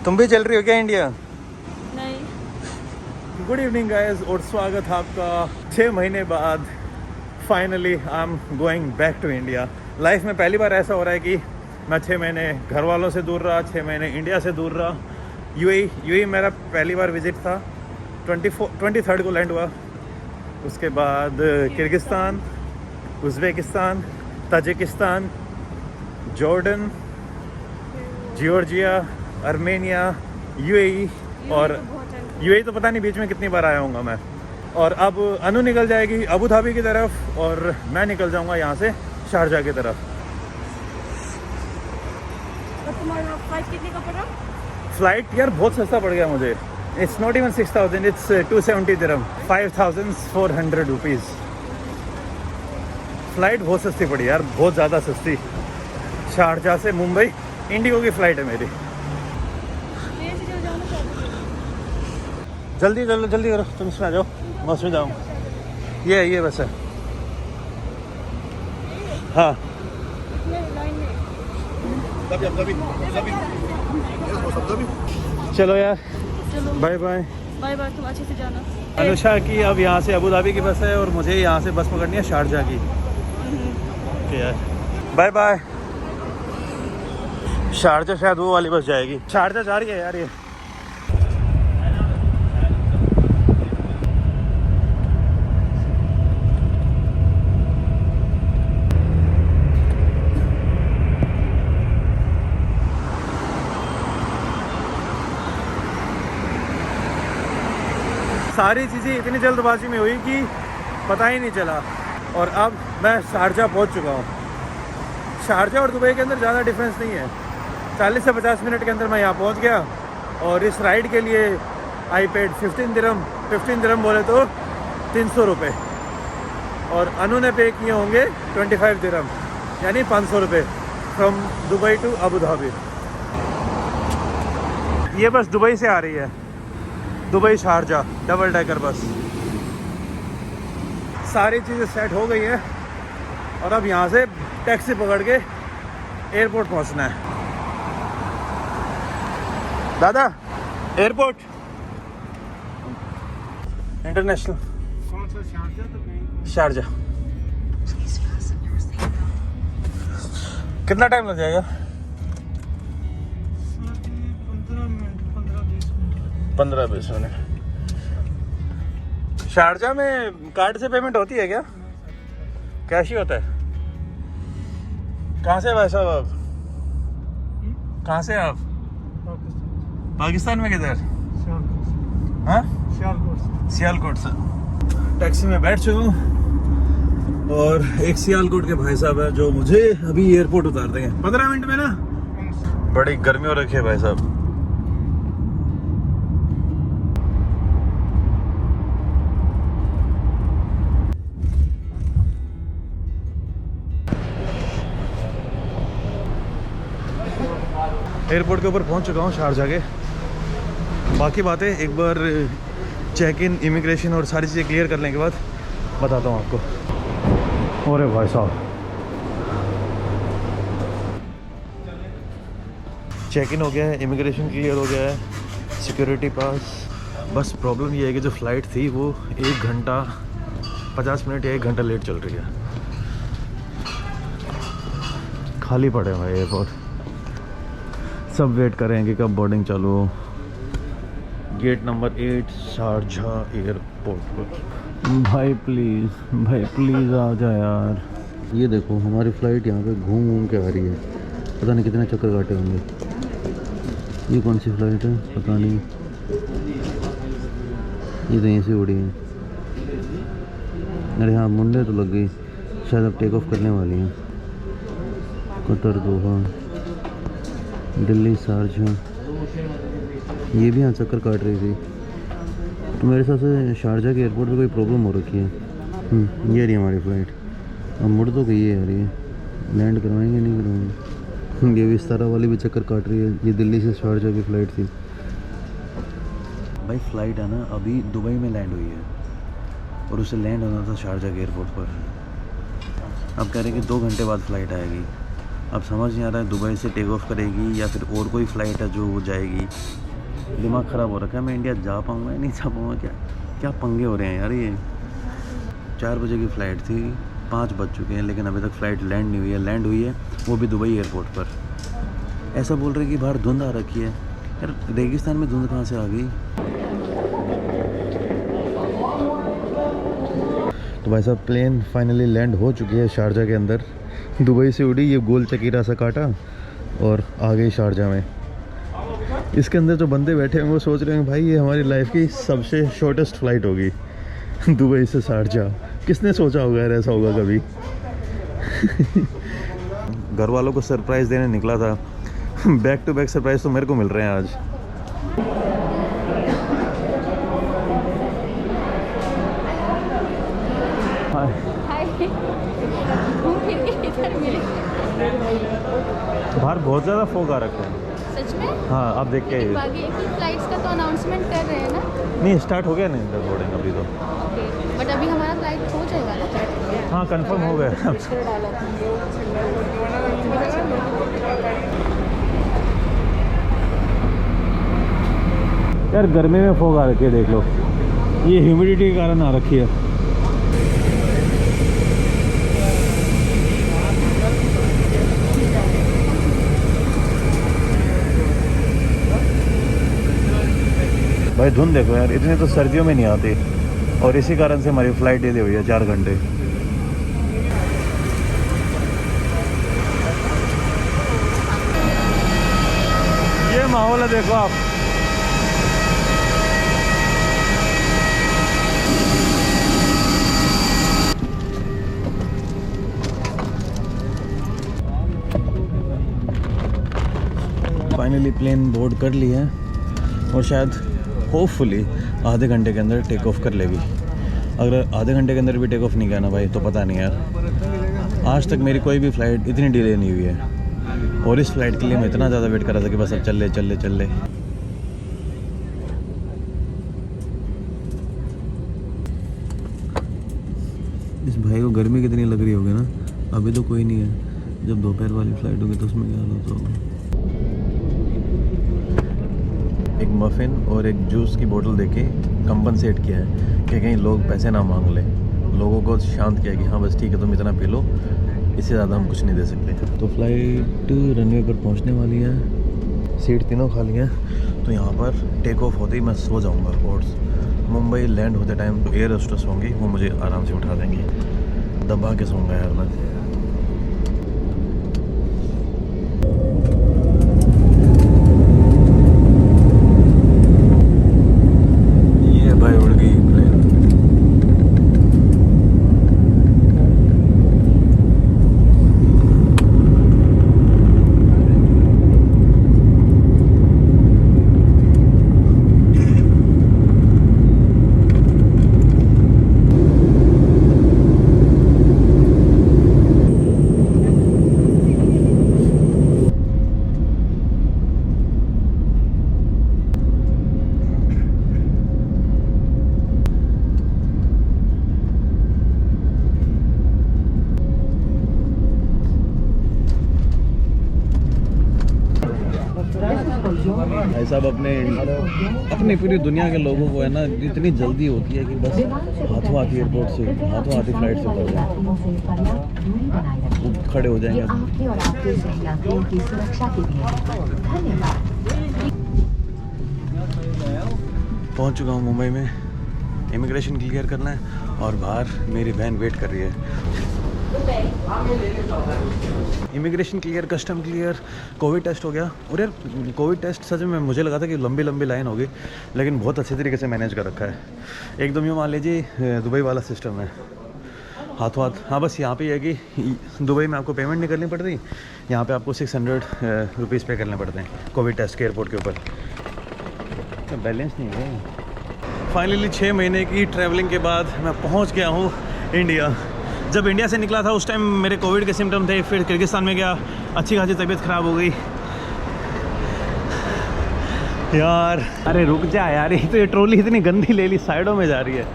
तुम भी चल रही हो क्या इंडिया? नहीं। गुड इवनिंग गाइस और स्वागत है आपका 6 महीने बाद। Finally I am going back to India. Life में पहली बार ऐसा हो रहा है कि मैं 6 महीने घर वालों से दूर रहा, 6 महीने इंडिया से दूर रहा। यूएई मेरा पहली बार विज़िट था। 23 को लैंड हुआ। उसके बाद Kyrgyzstan, Uzbekistan, Tajikistan, Jordan, Georgia, Armenia, UAE और यूएई तो पता नहीं बीच में कितनी बार आया हूँगा मैं। और अब अनु निकल जाएगी अबू धाबी की तरफ और मैं निकल जाऊँगा यहाँ से शारजाह की तरफ। और तुम्हारा फ्लाइट कितने का पड़ा? फ़्लाइट यार बहुत सस्ता पड़ गया मुझे। It's not even 6,000, it's 270 dirham, 5,400 rupees. Flight बहुत सस्ती पड़ी यार, बहुत ज़्यादा सस्ती। शारजाह से मुंबई इंडिगो की फ़्लाइट है मेरी। ट्रेन से चल जाओ ना, क्या जल्दी कर लो, जल्दी करो, तुम इसमें आ जाओ, मैं उसमें जाऊँ। ये बस है। हाँ लाइन में। चलो यार, चलो बाय बाय। बाय बाय, तुम अच्छे से जाना। अनुषा की अब यहाँ से अबू धाबी की बस है और मुझे यहाँ से बस पकड़नी है शारजाह की। ओके यार, बाय बाय। शारजाह शायद वो वाली बस जाएगी। शारजाह जा रही है यार ये। सारी चीज़ें इतनी जल्दबाजी में हुई कि पता ही नहीं चला। और अब मैं शारजाह पहुंच चुका हूँ। शारजाह और दुबई के अंदर ज़्यादा डिफरेंस नहीं है। 40 से 50 मिनट के अंदर मैं यहाँ पहुँच गया। और इस राइड के लिए आई पेड 15 दिरहम बोले तो 300 रुपये। और अनु ने पे किए होंगे 25 दिरहम, यानी 500 रुपये from Dubai to Abu Dhabi. ये बस दुबई से आ रही है, Dubai Sharjah double decker bus. सारी चीज़ें सेट हो गई है और अब यहाँ से टैक्सी पकड़ के एयरपोर्ट पहुँचना है। दादा, एयरपोर्ट इंटरनेशनल कौन सा? शारजाह तो नहीं। शारजाह। कितना टाइम लग जाएगा? 15 मिनट, 15-20 मिनट। 15-20 मिनट। शारजाह में कार्ड से पेमेंट होती है क्या? कैश ही होता है? कहाँ से भाई साहब आप? कहाँ से आप? पाकिस्तान। पाकिस्तान में किधर? सियालकोट से। हाँ, सियालकोट से। सियालकोट से। टैक्सी में बैठ चुका हूँ और एक सियालकोट के भाई साहब है जो मुझे अभी एयरपोर्ट उतार देंगे 15 मिनट में ना। बड़ी गर्मी हो रखी है भाई साहब। एयरपोर्ट के ऊपर पहुंच चुका हूँ शारजाह के। बाकी बातें एक बार चेक इन, इमिग्रेशन और सारी चीज़ें क्लियर करने के बाद बताता हूँ आपको। अरे भाई साहब, चेक इन हो गया है, इमिग्रेशन क्लियर हो गया है, सिक्योरिटी पास। बस प्रॉब्लम ये है कि जो फ़्लाइट थी वो 1 घंटा 50 मिनट या 1 घंटा लेट चल रही है। खाली पड़े हुए एयरपोर्ट, सब वेट कर रहे हैं कि कब बोर्डिंग चालू हो। गेट नंबर 8 शारजाह एयरपोर्ट पर। भाई प्लीज़ आ जा यार। ये देखो हमारी फ़्लाइट यहाँ पे घूम घूम के आ रही है, पता नहीं कितने चक्कर काटे होंगे। ये कौन सी फ़्लाइट है पता नहीं, ये तो यहीं से उड़ी है। अरे हाँ, मुंडे तो लग गई, शायद अब टेक ऑफ करने वाली हैं। कतर, दोहा, दिल्ली, शारजाह, ये भी यहाँ चक्कर काट रही थी। तो मेरे हिसाब से शारजाह के एयरपोर्ट पे कोई प्रॉब्लम हो रखी है। ये रही हमारी फ़्लाइट, अब मुड़ तो गई है यार। ये लैंड करवाएंगे नहीं करवाएंगे। ये विस्तारा वाली भी चक्कर काट रही है। ये दिल्ली से शारजाह की फ़्लाइट थी भाई। फ़्लाइट है ना अभी दुबई में लैंड हुई है और उसे लैंड होना था शारजाह के एयरपोर्ट पर। अब कह रहे हैं कि 2 घंटे बाद फ़्लाइट आएगी। अब समझ नहीं आ रहा है दुबई से टेक ऑफ करेगी या फिर और कोई फ़्लाइट है जो वो जाएगी। दिमाग ख़राब हो रखा है, मैं इंडिया जा पाऊँगा या नहीं जा पाऊँगा, क्या क्या पंगे हो रहे हैं यार। ये 4 बजे की फ़्लाइट थी, 5 बज चुके हैं, लेकिन अभी तक फ़्लाइट लैंड नहीं हुई है। लैंड हुई है वो भी दुबई एयरपोर्ट पर। ऐसा बोल रहे कि बाहर धुंध आ रखी है। यार रेगिस्तान में धुंध कहाँ से आ गई। तो भाई साहब प्लेन फाइनली लैंड हो चुकी है शारजा के अंदर। दुबई से उड़ी, ये गोल चकीरा सा काटा और आ गई शारजा में। इसके अंदर जो बंदे बैठे हैं वो सोच रहे हैं भाई ये हमारी लाइफ की सबसे शॉर्टेस्ट फ्लाइट होगी दुबई से शारजा। किसने सोचा होगा यार ऐसा होगा कभी। घर वालों को सरप्राइज़ देने निकला था, बैक टू बैक सरप्राइज़ तो मेरे को मिल रहे हैं आज। बाहर बहुत ज़्यादा फोग आ रखा है सच में? हाँ आप देख के आइए। बाकी एक ही फ्लाइट्स का तो अनाउंसमेंट कर रहे हैं ना? नहीं स्टार्ट हो गया नहीं इंटर बोर्डिंग अभी तो। बट अभी हमारा फ्लाइट हो जाएगा ना? हाँ कंफर्म हो गया। यार गर्मी में फोग आ रखी है, देख लो, ये ह्यूमिडिटी के कारण आ रखी है। भाई धुंध देखो यार, इतनी तो सर्दियों में नहीं आती और इसी कारण से हमारी फ़्लाइट डिले हुई है 4 घंटे। ये माहौल है देखो आप। फाइनली प्लेन बोर्ड कर ली है और शायद होपफुली आधे घंटे के अंदर टेक ऑफ कर लेगी। अगर आधे घंटे के अंदर भी टेक ऑफ नहीं किया ना भाई तो पता नहीं यार। आज तक मेरी कोई भी फ़्लाइट इतनी डिले नहीं हुई है और इस फ्लाइट के लिए मैं इतना ज़्यादा वेट कर रहा था कि बस अब चल ले चल ले चल ले। इस भाई को गर्मी कितनी लग रही होगी ना। अभी तो कोई नहीं है, जब दोपहर वाली फ़्लाइट होगी तो उसमें क्या हालत होगा। एक मफ़िन और एक जूस की बोतल देके कंपनसेट किया है कि कहीं लोग पैसे ना मांग लें। लोगों को शांत किया कि हाँ बस ठीक है तुम इतना पी लो, इससे ज़्यादा हम कुछ नहीं दे सकते। तो फ्लाइट रनवे पर पहुंचने वाली है, सीट तीनों खाली हैं। तो यहाँ पर टेक ऑफ होते ही मैं सो जाऊँगा और मुंबई लैंड होते टाइम तो एयर होस्टेस होंगी, वो मुझे आराम से उठा देंगी। दबा के सोऊंगा यार मैं। भाई साहब अपनी पूरी दुनिया के लोगों को है ना इतनी जल्दी होती है कि बस हाथों हाथ एयरपोर्ट से हाथों हाथ फ्लाइट से उतर जाए, खड़े हो जाएंगे। पहुंच चुका हूँ मुंबई में, इमिग्रेशन क्लियर करना है और बाहर मेरी बहन वेट कर रही है। Immigration clear, custom clear, covid test हो गया। और यार कोविड टेस्ट सच में मुझे लगा था कि लंबी लंबी लाइन होगी, लेकिन बहुत अच्छे तरीके से मैनेज कर रखा है। एकदम यूँ मान लीजिए दुबई वाला सिस्टम है, हाथों हाथ। हाँ बस यहाँ पे है कि दुबई में आपको पेमेंट नहीं करनी पड़ रही, यहाँ पे आपको 600 रुपीज़ पे करने पड़ते हैं कोविड टेस्ट के एयरपोर्ट के ऊपर। तो बैलेंस नहीं है। फाइनली 6 महीने की ट्रैवलिंग के बाद मैं पहुँच गया हूँ इंडिया। जब इंडिया से निकला था उस टाइम मेरे कोविड के सिम्टम थे, फिर किर्गिस्तान में गया, अच्छी खासी तबीयत ख़राब हो गई यार। अरे रुक जा यार, ये तो ये ट्रॉली इतनी गंदी ले ली, साइडों में जा रही है।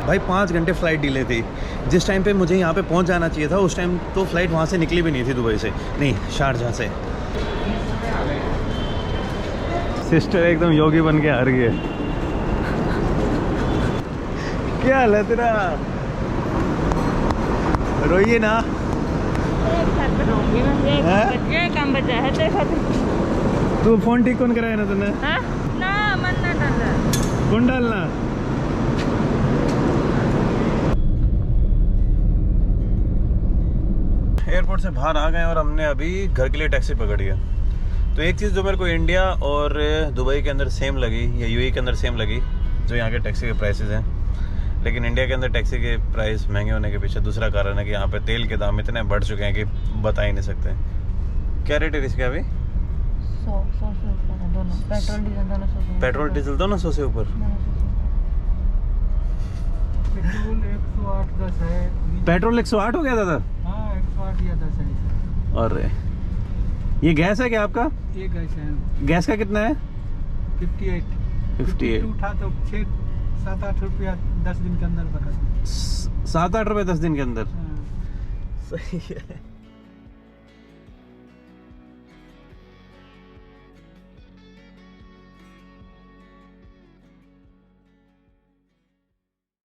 भाई 5 घंटे फ़्लाइट डिले थी। जिस टाइम पे मुझे यहाँ पे पहुँच जाना चाहिए था उस टाइम तो फ़्लाइट वहाँ से निकली भी नहीं थी, दुबई से नहीं, शारजाह से। सिस्टर एकदम योगी बन के आ रही है। क्या हाल है तेरा? रोइए ना। ये काम बचा है देखा तू फोन ठीक कौन कराया ना तूने? ना मन ना डालना। कौन डालना? एयरपोर्ट से बाहर आ गए और हमने अभी घर के लिए टैक्सी पकड़ी है। तो एक चीज़ जो मेरे को इंडिया और दुबई के अंदर सेम लगी या यूएई के अंदर सेम लगी, जो यहाँ के टैक्सी के प्राइसेस हैं, लेकिन इंडिया के अंदर टैक्सी के प्राइस महंगे होने के पीछे दूसरा कारण है कि यहाँ पे तेल के दाम इतने बढ़ चुके हैं कि बता ही नहीं सकते। क्या रेट है इसके अभी? 100 से ऊपर है दोनों, पेट्रोल डीजल दोनों 100 पेट्रोल डीजल दोनों 100 से से ऊपर। पेट्रोल 108-10 है। पेट्रोल 108 हो गया दादा? हाँ 108 या 10 है। अरे ये गैस है क्या आपका? ये गैस है। गैस का कितना है? 58 58 उठा तो 6-7-8 रुपया 10 दिन के अंदर बता। 7-8 रुपये 10 दिन के अंदर। हाँ। सही है।